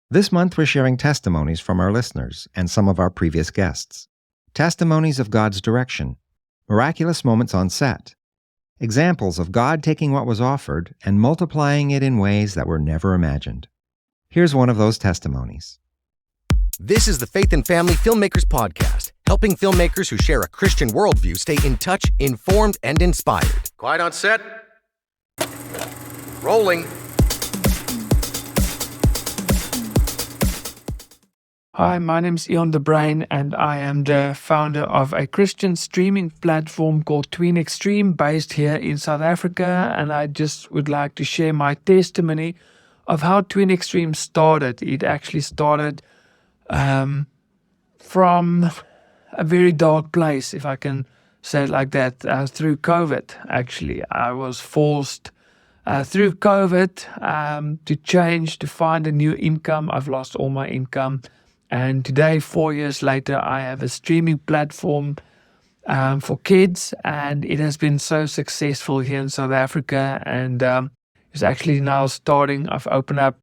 This month, we're sharing testimonies from our listeners and some of our previous guests. Testimonies of God's direction, miraculous moments on set, examples of God taking what was offered and multiplying it in ways that were never imagined. Here's one of those testimonies. This is the Faith and Family Filmmakers Podcast, helping filmmakers who share a Christian worldview stay in touch, informed, and inspired. Quiet on set. Rolling. Hi, my name is Eon De Bruin, and I am the founder of a Christian streaming platform called Tween Xtream, based here in South Africa. And I just would like to share my testimony of how Tween Xtream started. It actually started from a very dark place, if I can say it like that, through COVID. Actually, I was forced through COVID to change, to find a new income. I've lost all my income. And today, 4 years later, I have a streaming platform for kids, and it has been so successful here in South Africa. And it's actually now starting. I've opened up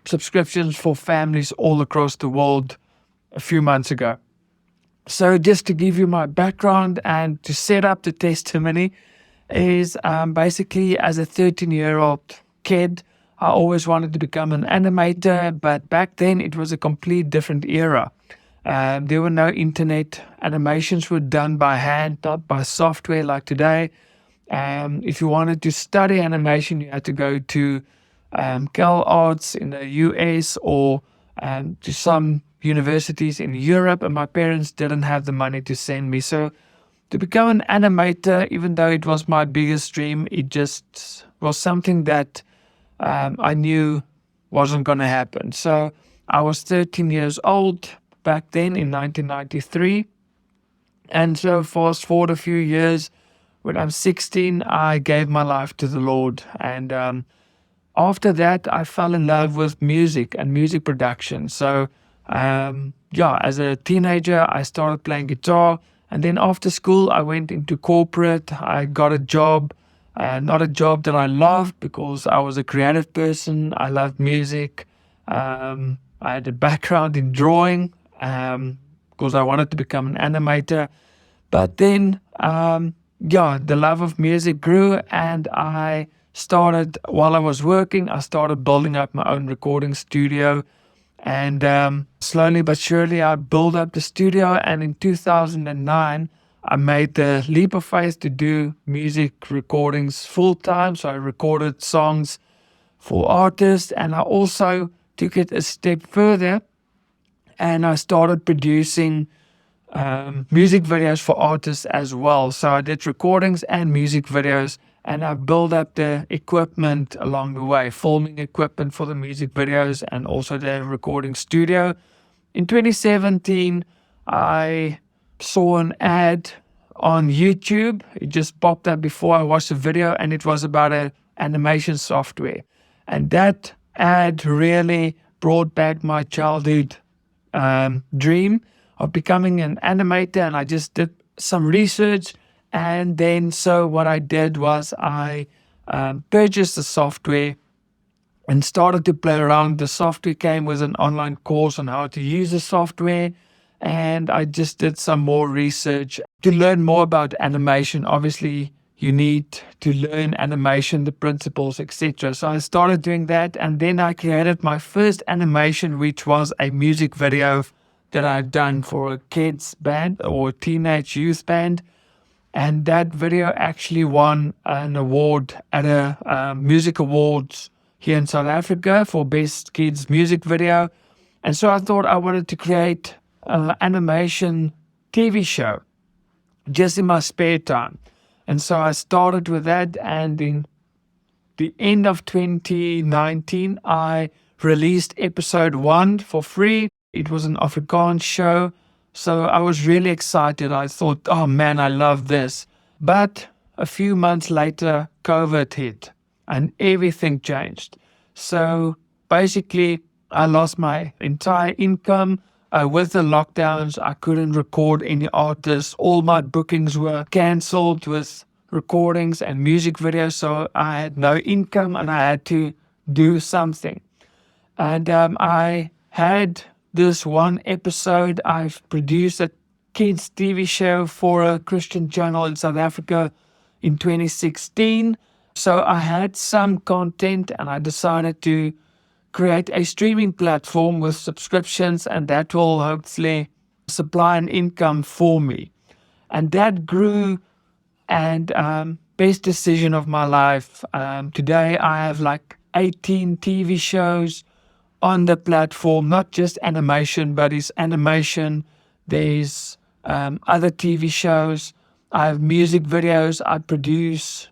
subscriptions for families all across the world a few months ago. So just to give you my background and to set up the testimony is basically as a 13-year-old kid, I always wanted to become an animator, but back then it was a complete different era. There were no internet. Animations were done by hand, not by software like today. If you wanted to study animation, you had to go to Cal Arts in the US or to some universities in Europe, and my parents didn't have the money to send me. So to become an animator, even though it was my biggest dream, it just was something that I knew wasn't going to happen. So I was 13 years old back then in 1993. And so fast forward a few years, when I'm 16, I gave my life to the Lord. And after that, I fell in love with music and music production. So as a teenager, I started playing guitar. And then after school, I went into corporate. I got a job. Not a job that I loved because I was a creative person. I loved music. I had a background in drawing because I wanted to become an animator. But then, the love of music grew, and I started, while I was working, I started building up my own recording studio. And slowly but surely, I built up the studio. And in 2009, I made the leap of faith to do music recordings full time. So I recorded songs for artists, and I also took it a step further, and I started producing music videos for artists as well. So I did recordings and music videos, and I built up the equipment along the way, filming equipment for the music videos and also the recording studio. In 2017, I saw an ad on YouTube. It just popped up before I watched the video, and it was about an animation software. And that ad really brought back my childhood dream of becoming an animator. And I just did some research. And then so what I did was I purchased the software and started to play around. The software came with an online course on how to use the software. And I just did some more research to learn more about animation. Obviously, you need to learn animation, the principles, etc. So I started doing that, and then I created my first animation, which was a music video that I'd done for a kids band or a teenage youth band. And that video actually won an award at a music awards here in South Africa for Best Kids Music Video. And so I thought I wanted to create an animation TV show just in my spare time. And so I started with that, and in the end of 2019, I released episode 1 for free. It was an Afrikaans show, so I was really excited. I thought, oh man, I love this. But a few months later, COVID hit, and everything changed. So basically, I lost my entire income. With the lockdowns, I couldn't record any artists. All my bookings were cancelled with recordings and music videos, so I had no income and I had to do something. And I had this one episode. I've produced a kids TV show for a Christian channel in South Africa in 2016. So I had some content and I decided to create a streaming platform with subscriptions, and that will hopefully supply an income for me. And that grew, and best decision of my life. Today I have like 18 TV shows on the platform, not just animation, but it's animation. There's other TV shows. I have music videos. I produce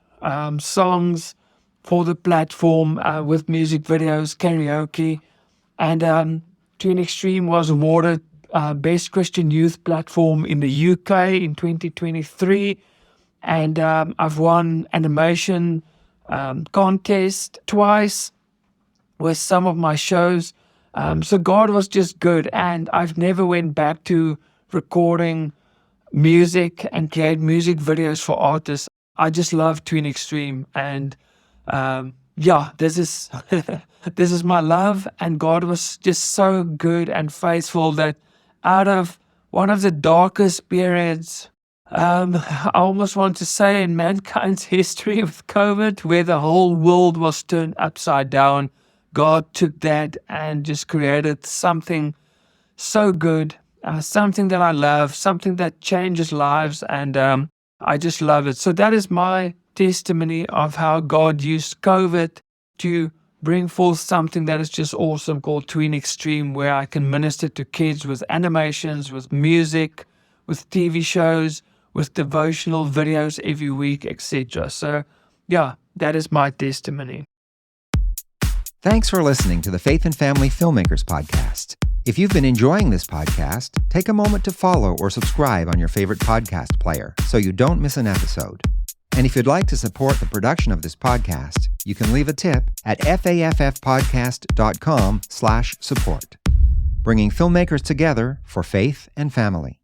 songs for the platform with music videos, karaoke. And Tween Xtream was awarded Best Christian Youth Platform in the UK in 2023. And I've won animation contest twice with some of my shows. So God was just good. And I've never went back to recording music and create music videos for artists. I just love Tween Xstream. And this is this is my love. And God was just so good and faithful that out of one of the darkest periods, I almost want to say in mankind's history with COVID, where the whole world was turned upside down, God took that and just created something so good, something that I love, something that changes lives, and I just love it. So that is my testimony of how God used COVID to bring forth something that is just awesome called Tween Xstream, where I can minister to kids with animations, with music, with TV shows, with devotional videos every week, etc. So, that is my testimony. Thanks for listening to the Faith and Family Filmmakers Podcast. If you've been enjoying this podcast, take a moment to follow or subscribe on your favorite podcast player so you don't miss an episode. And if you'd like to support the production of this podcast, you can leave a tip at faffpodcast.com/support. Bringing filmmakers together for faith and family.